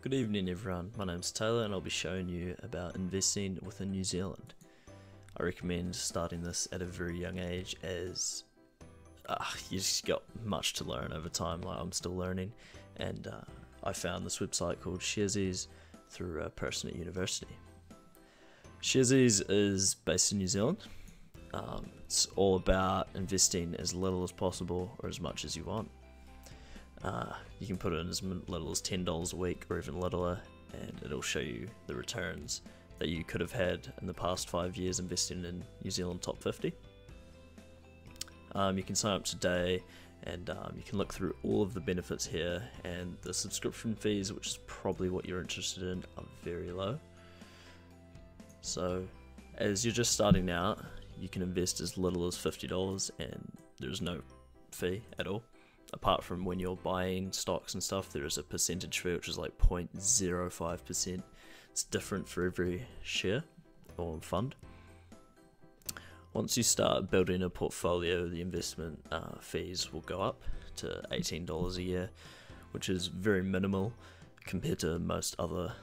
Good evening everyone, my name's Taylor and I'll be showing you about investing within New Zealand. I recommend starting this at a very young age as you just got much to learn over time. Like I'm still learning, and I found this website called Sharesies through a person at university. Sharesies is based in New Zealand. It's all about investing as little as possible or as much as you want. You can put in as little as $10 a week or even littler, and it'll show you the returns that you could have had in the past 5 years investing in New Zealand top 50. You can sign up today, and you can look through all of the benefits here, and the subscription fees, which is probably what you're interested in, are very low. So as you're just starting out, you can invest as little as $50 and there's no fee at all. Apart from when you're buying stocks and stuff, there is a percentage fee which is like 0.05%. It's different for every share or fund. Once you start building a portfolio, the investment fees will go up to $18 a year, which is very minimal compared to most other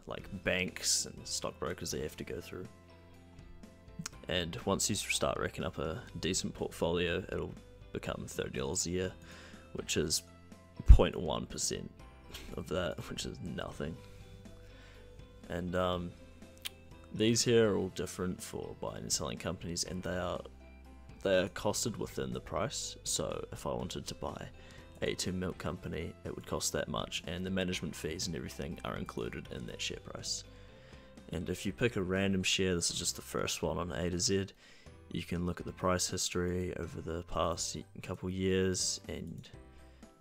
like banks and stockbrokers they have to go through. And once you start racking up a decent portfolio, it'll become $30 a year, which is 0.1% of that, which is nothing. And these here are all different for buying and selling companies, and they are costed within the price. So if I wanted to buy a milk company, it would cost that much, and the management fees and everything are included in that share price. And if you pick a random share, this is just the first one on A to Z, you can look at the price history over the past couple years and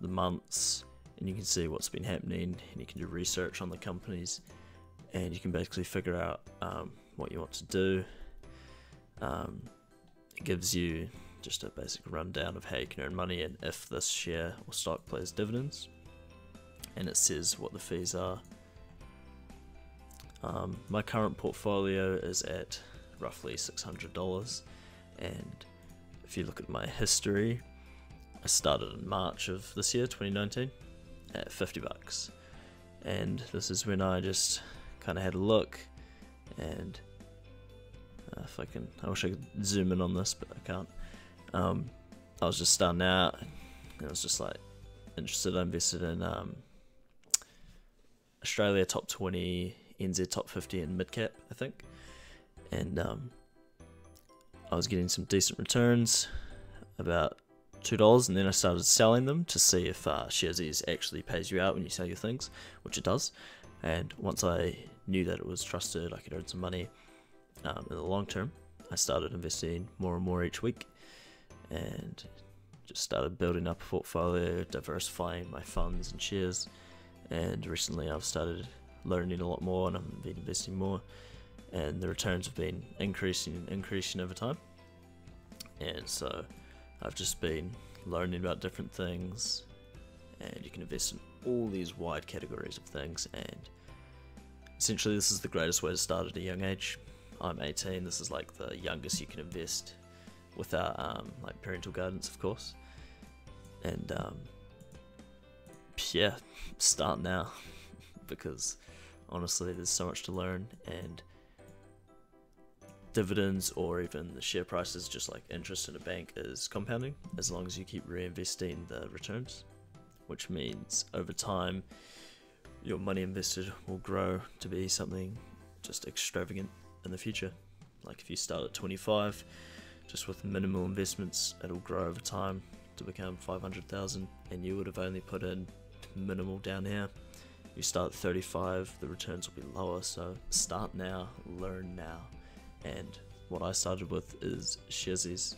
the months, and you can see what's been happening, and you can do research on the companies, and you can basically figure out what you want to do. It gives you just a basic rundown of how you can earn money and if this share or stock pays dividends, and it says what the fees are. My current portfolio is at roughly $600, and if you look at my history, I started in March of this year, 2019, at $50, and this is when I just kind of had a look. And if I can, I wish I could zoom in on this, but I can't. I was just starting out, and I was just like interested. I invested in Australia top 20, NZ top 50, and mid cap, I think, and I was getting some decent returns, about $2, and then I started selling them to see if Sharesies actually pays you out when you sell your things, which it does. And once I knew that it was trusted, I could earn some money in the long term, I started investing more and more each week, and just started building up a portfolio, diversifying my funds and shares. And recently I've started learning a lot more, and I've been investing more, and the returns have been increasing and increasing over time. And so I've just been learning about different things, and you can invest in all these wide categories of things, and essentially this is the greatest way to start at a young age. I'm 18, this is like the youngest you can invest without like parental guidance, of course. And yeah, start now because honestly there's so much to learn, and dividends or even the share prices, just like interest in a bank, is compounding as long as you keep reinvesting the returns, which means over time your money invested will grow to be something just extravagant in the future. Like if you start at 25, just with minimal investments, it'll grow over time to become 500,000, and you would have only put in minimal down here. You start at 35, the returns will be lower. So start now, learn now. And what I started with is Sharesies,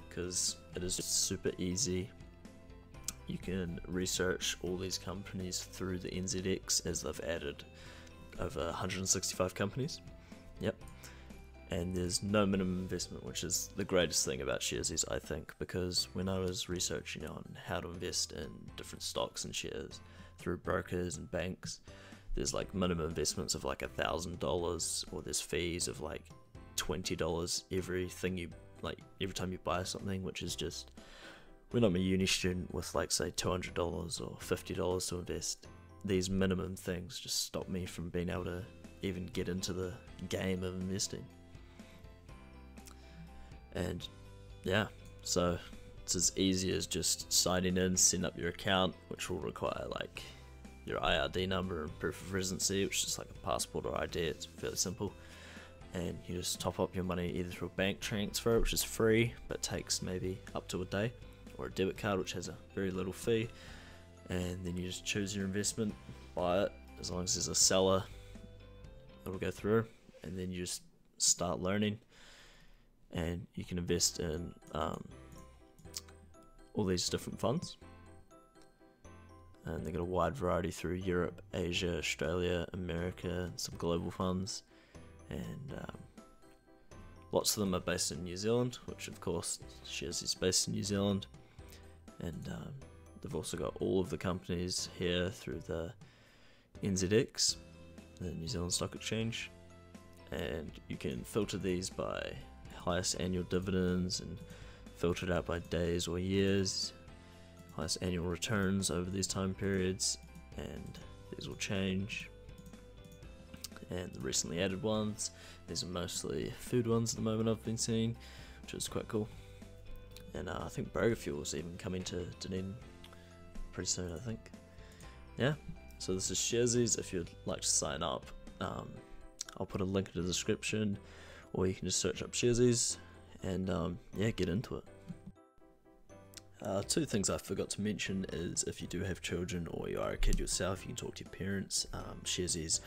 because it is just super easy. You can research all these companies through the NZX, as they've added over 165 companies. Yep. And there's no minimum investment, which is the greatest thing about Sharesies, I think, because when I was researching on how to invest in different stocks and shares through brokers and banks, there's like minimum investments of like $1,000, or there's fees of like $20 every time you buy something, which is just, when I'm a uni student with like say $200 or $50 to invest, these minimum things just stop me from being able to even get into the game of investing. And yeah, so it's as easy as just signing in, setting up your account, which will require like your IRD number and proof of residency, which is like a passport or ID. It's fairly simple. And you just top up your money either through a bank transfer, which is free but takes maybe up to a day, or a debit card, which has a very little fee. And then you just choose your investment, buy it. As long as there's a seller, it'll go through, and then you just start learning. And you can invest in all these different funds, and they got a wide variety through Europe, Asia, Australia, America, and some global funds. And lots of them are based in New Zealand, which of course Sharesies is based in New Zealand. And they've also got all of the companies here through the NZX, the New Zealand Stock Exchange. And you can filter these by highest annual dividends and filter it out by days or years, highest annual returns over these time periods, and these will change. And the recently added ones, these are mostly food ones at the moment I've been seeing, which is quite cool. And I think Burger Fuel is even coming to Dunedin pretty soon, I think. Yeah, so this is Sharesies. If you'd like to sign up, I'll put a link in the description, or you can just search up Sharesies and yeah, get into it. Two things I forgot to mention is if you do have children or you are a kid yourself, you can talk to your parents. Sharesies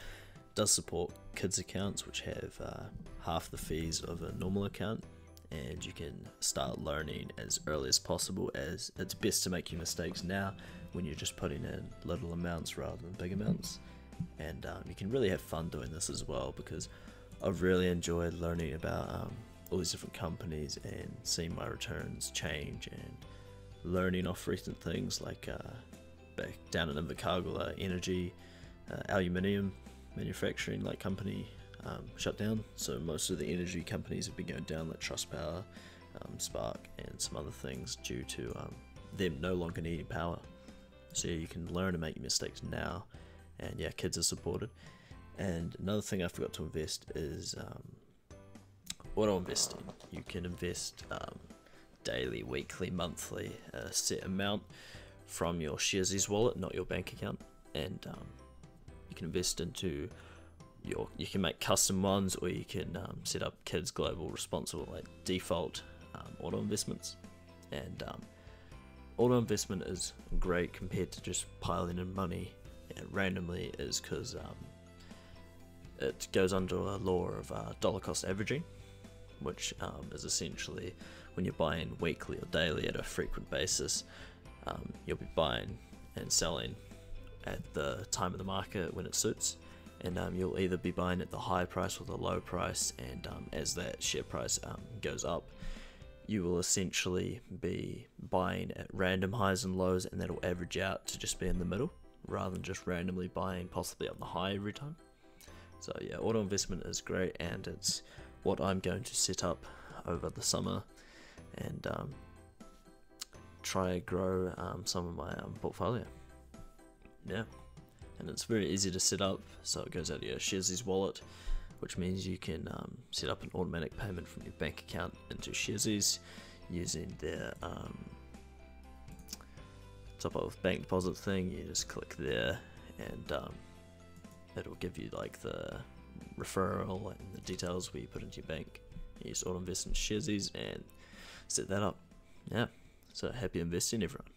does support kids accounts, which have half the fees of a normal account, and you can start learning as early as possible, as it's best to make your mistakes now when you're just putting in little amounts rather than big amounts. And you can really have fun doing this as well, because I've really enjoyed learning about all these different companies and seeing my returns change, and learning off recent things like back down in Invercargill, energy, aluminium manufacturing like company shut down. So most of the energy companies have been going down, like Trustpower, Spark, and some other things, due to them no longer needing power. So you can learn to make your mistakes now, and yeah, kids are supported. And another thing I forgot to invest is auto investing. You can invest daily, weekly, monthly, a set amount from your Sharesies wallet, not your bank account. And you can invest into you can make custom ones, or you can set up kids global responsible, like default auto investments. And auto investment is great compared to just piling in money randomly, is because it goes under a law of dollar cost averaging, which is essentially when you're buying weekly or daily at a frequent basis, you'll be buying and selling at the time of the market when it suits. And you'll either be buying at the high price or the low price, and as that share price goes up, you will essentially be buying at random highs and lows, and that'll average out to just be in the middle, rather than just randomly buying possibly on the high every time. So yeah, auto investment is great, and it's what I'm going to set up over the summer, and try grow some of my portfolio. Yeah, and it's very easy to set up. So it goes out of your Sharesies wallet, which means you can set up an automatic payment from your bank account into Sharesies using their top up with bank deposit thing. You just click there, and it'll give you like the referral and the details where you put into your bank. You just auto invest in Sharesies and set that up. Yeah, so happy investing, everyone.